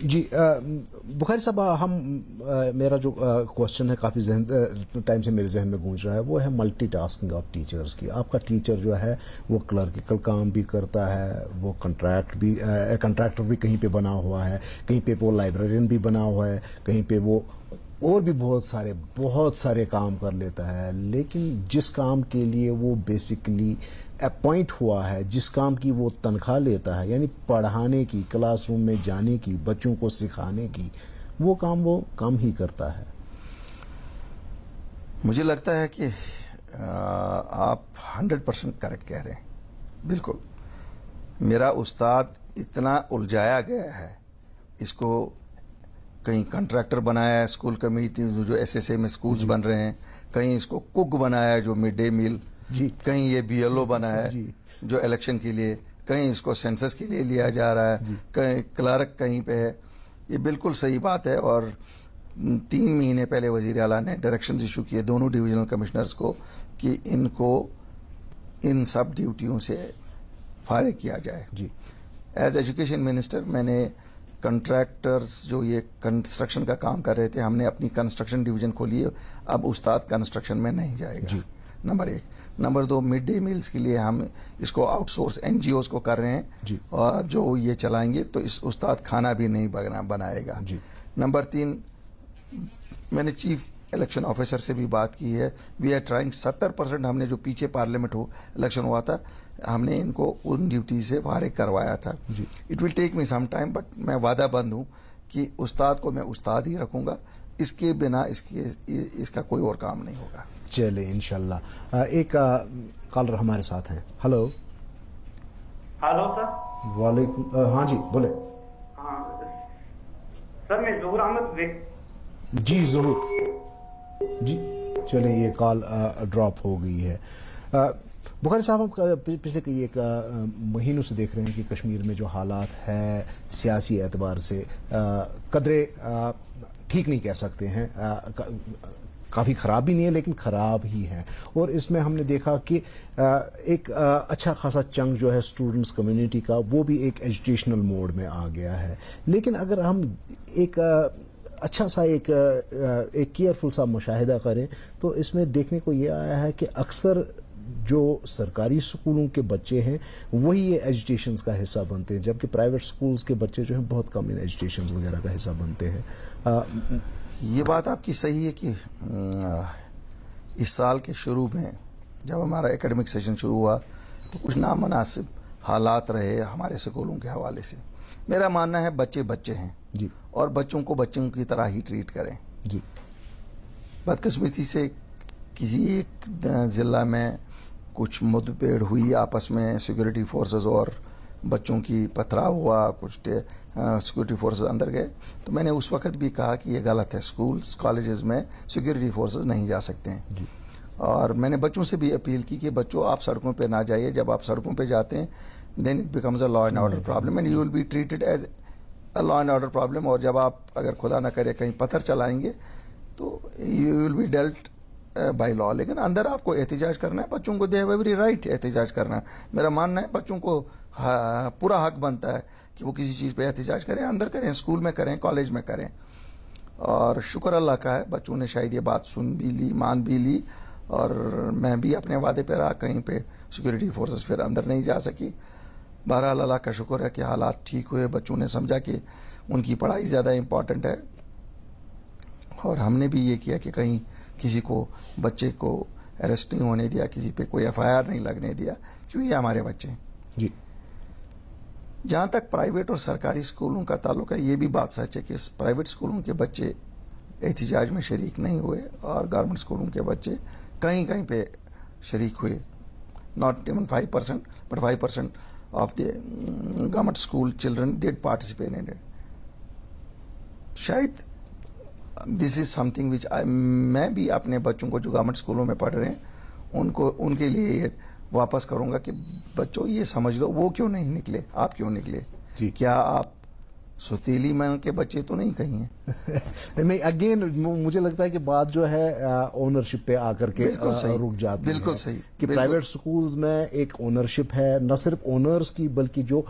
جی بخاری صاحب، میرا جو کوشچن ہے کافی ٹائم سے میرے ذہن میں گونج رہا ہے، وہ ہے ملٹی ٹاسکنگ آف ٹیچرز کی. آپ کا ٹیچر جو ہے وہ کلرکل کام بھی کرتا ہے، وہ کنٹریکٹر بھی کہیں پہ بنا ہوا ہے، کہیں پہ وہ لائبریرین بھی بنا ہوا ہے، کہیں پہ وہ اور بھی بہت سارے کام کر لیتا ہے. لیکن جس کام کے لیے وہ بیسیکلی اپوائنٹ ہوا ہے، جس کام کی وہ تنخواہ لیتا ہے، یعنی پڑھانے کی، کلاس روم میں جانے کی، بچوں کو سکھانے کی، وہ کام ہی کرتا ہے. مجھے لگتا ہے کہ آپ 100% کریکٹ کہہ رہے ہیں. بالکل میرا استاد اتنا الجھایا گیا ہے، اس کو کہیں کنٹریکٹر بنایا ہے اسکول کمیٹی جو SSA میں اسکولز بن رہے ہیں، کہیں اس کو کک بنایا ہے جو مڈ ڈے میل، کہیں یہ BLO بنا ہے جو الیکشن کے لیے، کہیں اس کو سینسس کے لیے لیا جا رہا ہے، کہیں کلرک کہیں پہ ہے. یہ بالکل صحیح بات ہے. اور 3 مہینے پہلے وزیر اعلیٰ نے ڈائریکشنز ایشو کیے دونوں ڈویژنل کمشنرز کو کہ ان کو ان سب ڈیوٹیوں سے فارغ کیا جائے. ایز ایجوکیشن منسٹر میں نے کنٹریکٹرز جو یہ کنسٹرکشن کا کام کر رہے تھے، ہم نے اپنی کنسٹرکشن ڈویژن کھولی ہے. اب استاد کنسٹرکشن میں نہیں جائے گا. Number 1. Number 2، mid day meals کے لیے ہم اس کو آؤٹ سورس NGOs کو کر رہے ہیں، اور جو یہ چلائیں گے تو اس استاد کھانا بھی نہیں بنائے گا. نمبر 3، میں نے چیف الیکشن آفیسر سے بھی بات کی ہے. وی آر ٹرائنگ 70% ہم نے جو پیچھے پارلیمنٹ الیکشن ہوا تھا، ہم نے ان کو ان ڈیوٹی سے فارغ کروایا تھا. It will take me some time, but میں وعدہ بند ہوں کہ استاد کو میں استاد ہی رکھوں گا. اس کے بنا اس کا کوئی اور کام نہیں ہوگا. چلے انشاءاللہ. ایک کالر ہمارے ساتھ ہیں. Hello sir. وعلیکم. ہاں جی بولے. ہاں سر، میں ظہور احمد. جی ظہور جی. چلیں یہ کال ڈراپ ہو گئی ہے. بخاری صاحب، ہم پچھلے ایک مہینوں سے دیکھ رہے ہیں کہ کشمیر میں جو حالات ہے سیاسی اعتبار سے قدرے ٹھیک نہیں کہہ سکتے ہیں، کافی خراب بھی نہیں ہے لیکن خراب ہی ہیں. اور اس میں ہم نے دیکھا کہ ایک اچھا خاصا چنک جو ہے اسٹوڈنٹس کمیونٹی کا، وہ بھی ایک ایجوکیشنل موڈ میں آ گیا ہے. لیکن اگر ہم ایک اچھا سا ایک کیئرفل سا مشاہدہ کریں تو اس میں دیکھنے کو یہ آیا ہے کہ اکثر جو سرکاری اسکولوں کے بچے ہیں وہی یہ ایجوکیشنز کا حصہ بنتے ہیں، جبکہ پرائیویٹ اسکولز کے بچے جو ہیں بہت کم ان ایجوکیشنز وغیرہ کا حصہ بنتے ہیں. یہ بات آپ کی صحیح ہے کہ اس سال کے شروع میں جب ہمارا ایکیڈمک سیشن شروع ہوا تو کچھ نامناسب حالات رہے ہمارے اسکولوں کے حوالے سے. میرا ماننا ہے بچے ہیں اور بچوں کو بچوں کی طرح ہی ٹریٹ کریں. بدقسمتی سے کسی ایک ضلع میں کچھ مدبھیڑ ہوئی آپس میں، سیکورٹی فورسز اور بچوں کی پتھراؤ ہوا، کچھ سیکورٹی فورسز اندر گئے. تو میں نے اس وقت بھی کہا کہ یہ غلط ہے، اسکولز کالجز میں سیکورٹی فورسز نہیں جا سکتے ہیں. اور میں نے بچوں سے بھی اپیل کی کہ بچوں آپ سڑکوں پہ نہ جائیے. جب آپ سڑکوں پہ جاتے ہیں then it becomes a law and order problem and you will be treated as a law and order problem. اور جب آپ اگر خدا نہ کرے کہیں پتھر چلائیں گے تو you will be dealt by law. لیکن اندر آپ کو احتجاج کرنا ہے، بچوں کو دے ہیو ایوری رائٹ احتجاج کرنا ہے. میرا ماننا ہے بچوں کو پورا حق بنتا ہے کہ وہ کسی چیز پہ احتجاج کریں، اندر کریں، اسکول میں کریں، کالج میں کریں. اور شکر اللہ کا ہے بچوں نے شاید یہ بات سن بھی لی، مان بھی لی، اور میں بھی اپنے وعدے پہ رہا. کہیں پہ سیکورٹی فورسز پھر اندر نہیں جا سکی. بہرحال اللہ کا شکر ہے کہ حالات ٹھیک ہوئے، بچوں نے سمجھا کہ ان کی پڑھائی زیادہ امپورٹنٹ ہے. اور ہم نے بھی یہ کیا کہ کہیں کسی کو بچے کو اریسٹ نہیں ہونے دیا، کسی پہ کوئی FIR نہیں لگنے دیا، کیوں یہ ہمارے بچے ہیں. جہاں تک پرائیویٹ اور سرکاری اسکولوں کا تعلق ہے، یہ بھی بات سچ ہے کہ پرائیویٹ اسکولوں کے بچے احتجاج میں شریک نہیں ہوئے اور گورنمنٹ اسکولوں کے بچے کہیں پہ شریک ہوئے. Not even 5%, but 5% of the government school children did participate in it. شاید دس از سم تھنگ وچ میں بھی اپنے بچوں کو جو گورنمنٹ اسکولوں میں پڑھ رہے ہیں ان کے لیے یہ واپس کروں گا کہ بچوں یہ سمجھ لو وہ کیوں نہیں نکلے، آپ کیوں نکلے. کیا آپ سوتیلی ماں کے بچے تو نہیں کہیں ہیں. نہیں اگین مجھے لگتا ہے کہ بات جو ہے اونرشپ پہ آ کر کے رک جاتی ہے. بالکل صحیح کہ پرائیویٹ سکولز میں ایک اونرشپ ہے, نہ صرف اونرز کی بلکہ جو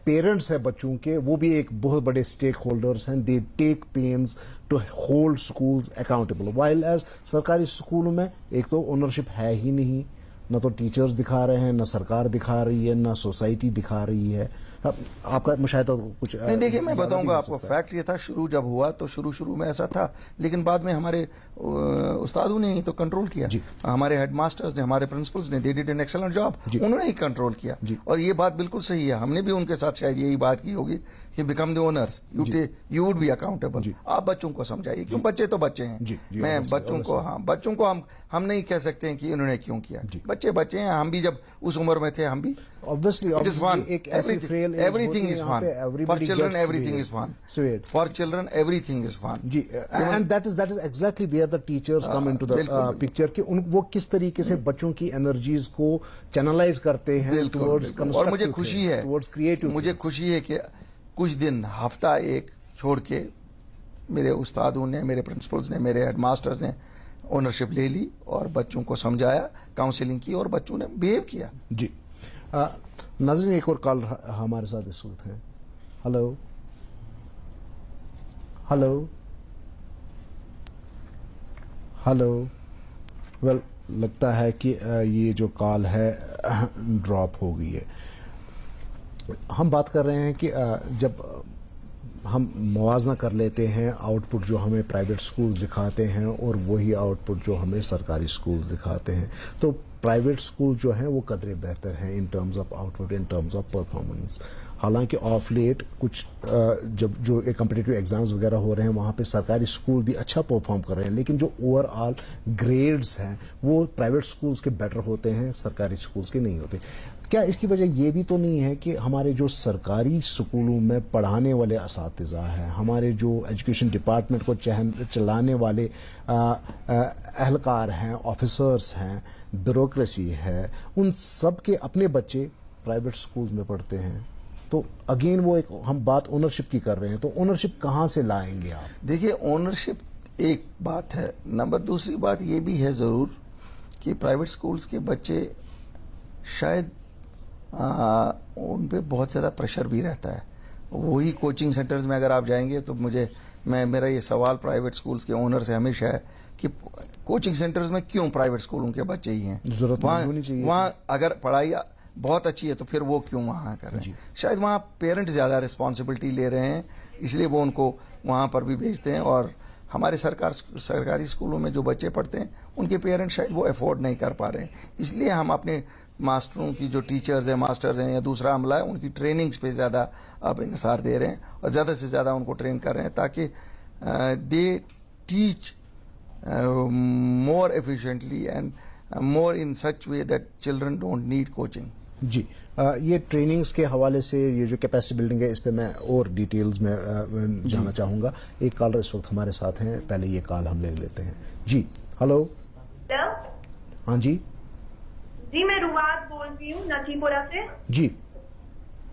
پیرنٹس ہیں بچوں کے وہ بھی ایک بہت بڑے اسٹیک ہولڈرز ہیں. They take pains to hold schools accountable, while as سرکاری اسکولوں میں ایک تو اونرشپ ہے ہی نہیں, نہ تو ٹیچرز دکھا رہے ہیں, نہ سرکار دکھا رہی ہے, نہ سوسائٹی دکھا رہی ہے. آپ کا مشاہدہ کچھ نہیں, دیکھیے میں بتاؤں گا آپ کو, فیکٹ یہ تھا شروع جب ہوا تو شروع میں ایسا تھا, لیکن بعد میں ہمارے استادوں نے ہی تو کنٹرول کیا. ہمارے ہیڈ ماسٹرز نے, ہمارے پرنسپلز نے, they did an excellent job, انہوں نے ہی کنٹرول کیا. اور یہ بات بالکل صحیح ہے, ہم نے بھی ان کے ساتھ شاید یہی بات کی ہوگی کہ become the owners, you would be accountable. آپ بچوں کو سمجھائیے, کیوں بچے تو بچے ہیں. میں بچوں کو ہم نہیں کہہ سکتے ہیں کہ انہوں نے کیوں کیا. بچے ہیں, ہم بھی جب اس عمر میں تھے ہم بھی. Everything is fun. For children, everything is fun. For children, everything is fun. And that is exactly where the teachers come into the picture. کہ وہ کس طریقے سے بچوں کی انرجیز کو چینلائز کرتے ہیں towards اور مجھے constructive خوشی things, ہے, towards creative مجھے things. خوشی ہے کہ کچھ دن ہفتہ ایک چھوڑ کے میرے استادوں نے, میرے پرنسپلز نے, میرے ہیڈ ماسٹرز نے اونرشپ لے لی اور بچوں کو سمجھایا, کاؤنسلنگ کی اور بچوں نے بہیو کیا. جی ناظرین, ایک اور کال ہمارے ساتھ اس وقت ہے. ہلو ہلو ہلو ویل لگتا ہے کہ یہ جو کال ہے ڈراپ ہو گئی ہے. ہم بات کر رہے ہیں کہ جب ہم موازنہ کر لیتے ہیں آؤٹ پٹ جو ہمیں پرائیویٹ سکولز دکھاتے ہیں اور وہی آؤٹ پٹ جو ہمیں سرکاری سکولز دکھاتے ہیں, تو پرائیویٹ سکول جو ہیں وہ قدرے بہتر ہیں in terms of out put, in terms of performance. حالانکہ آف لیٹ کچھ جب جو کمپٹیٹیو ایگزامز وغیرہ ہو رہے ہیں وہاں پہ سرکاری سکول بھی اچھا پرفارم کر رہے ہیں, لیکن جو اوور آل گریڈز ہیں وہ پرائیویٹ سکولز کے بیٹر ہوتے ہیں, سرکاری سکولز کے نہیں ہوتے. کیا اس کی وجہ یہ بھی تو نہیں ہے کہ ہمارے جو سرکاری سکولوں میں پڑھانے والے اساتذہ ہیں, ہمارے جو ایجوکیشن ڈپارٹمنٹ کو چلانے والے اہلکار ہیں, آفیسرز ہیں, بیوروکریسی ہے, ان سب کے اپنے بچے پرائیویٹ سکولز میں پڑھتے ہیں. تو اگین وہ ایک ہم بات اونرشپ کی کر رہے ہیں, تو اونرشپ کہاں سے لائیں گے آپ؟ دیکھیے اونرشپ ایک بات ہے, نمبر دوسری بات یہ بھی ہے ضرور کہ پرائیویٹ سکولز کے بچے شاید ان پہ بہت زیادہ پریشر بھی رہتا ہے. وہی کوچنگ سینٹرز میں اگر آپ جائیں گے تو میرا یہ سوال پرائیویٹ سکولز کے اونر سے ہمیشہ ہے کہ کوچنگ سینٹرز میں کیوں پرائیویٹ سکولوں کے بچے ہی ہیں؟ ضرورت ہونی چاہیے. وہاں اگر پڑھائی بہت اچھی ہے تو پھر وہ کیوں وہاں کر رہے ہیں؟ شاید وہاں پیرنٹ زیادہ رسپانسبلٹی لے رہے ہیں, اس لیے وہ ان کو وہاں پر بھی بھیجتے ہیں. اور ہمارے سرکاری اسکولوں میں جو بچے پڑھتے ہیں ان کے پیرنٹ شاید وہ افورڈ نہیں کر پا رہے ہیں, اس لیے ہم اپنے ماسٹروں کی جو ٹیچرز ہیں, ماسٹرز ہیں یا دوسرا عملہ ہے, ان کی ٹریننگز پہ زیادہ اب انحصار دے رہے ہیں اور زیادہ سے زیادہ ان کو ٹرین کر رہے ہیں تاکہ they teach more efficiently and more in such way that children don't need coaching. جی یہ ٹریننگز کے حوالے سے یہ جو کیپیسٹی بلڈنگ ہے اس پہ میں اور ڈیٹیلز میں جاننا چاہوں گا. ایک کالر اس وقت ہمارے ساتھ ہیں, پہلے یہ کال ہم لے لیتے ہیں. جی ہلو. ہاں جی جی میں رواد بول رہی ہوں نچی پورہ سے. جی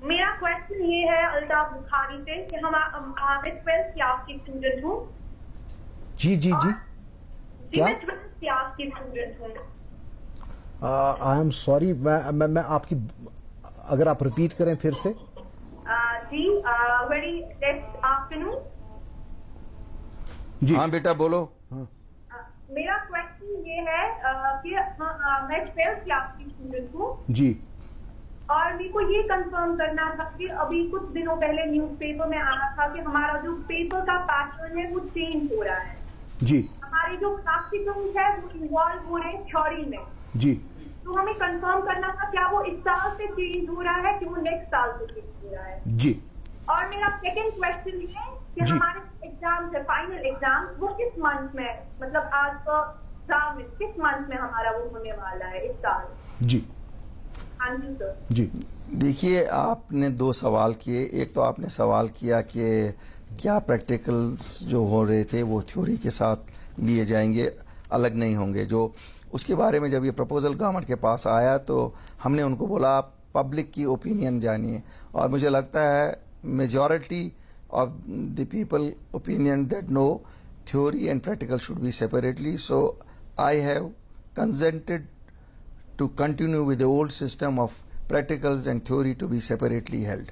میرا کوشچن یہ ہے الطاف بخاری سے کہ میں 12th کلاس کی اسٹوڈنٹ ہوں. جی جی جی جی میں 12th کلاس کی اسٹوڈنٹ ہوں. آئی ایم سوری, میں آپ کی اگر آپ ریپیٹ کریں پھر سے. جی ویری نیکسٹ آفٹرنون. جی ہاں بیٹا بولو. میرا کوشچن یہ ہے کہ میں 12th کلاس کی اسٹوڈنٹ ہوں. جی اور میرے کو یہ کنفرم کرنا تھا کہ ابھی کچھ دنوں پہلے نیوز پیپر میں آنا تھا کہ ہمارا جو پیپر کا پیٹرن ہے وہ چینج ہو رہا ہے. جی ہماری جو پریکٹیکلز ہے وہ انوالو ہو رہے ہیں تھیوری میں. جی تو ہمیں کنفرم کرنا تھا کیا وہ اس سال سے چینج ہو رہا ہے کہ وہ نیکسٹ سال سے چینج ہو رہا ہے. جی اور میرا سیکنڈ کوشچن یہ ہے کہ ہمارے ایگزام ہے, فائنل ایگزام, وہ کس منتھ میں, مطلب آج کا ایگزام کس منتھ میں ہمارا وہ ہونے والا ہے اس سال؟ جی ہاں جی سر. جی دیکھیے آپ نے دو سوال کیے. ایک تو آپ نے سوال کیا کہ کیا پریکٹیکلز جو ہو رہے تھے وہ تھیوری کے ساتھ لیے جائیں گے, الگ نہیں ہوں گے. جو اس کے بارے میں جب یہ پرپوزل گورنمنٹ کے پاس آیا تو ہم نے ان کو بولا آپ پبلک کی اوپینین جانیے, اور مجھے لگتا ہے majority of the people opinion that no, theory and practical should be separately. So I have consented to continue with the old system of practicals and theory to be separately held.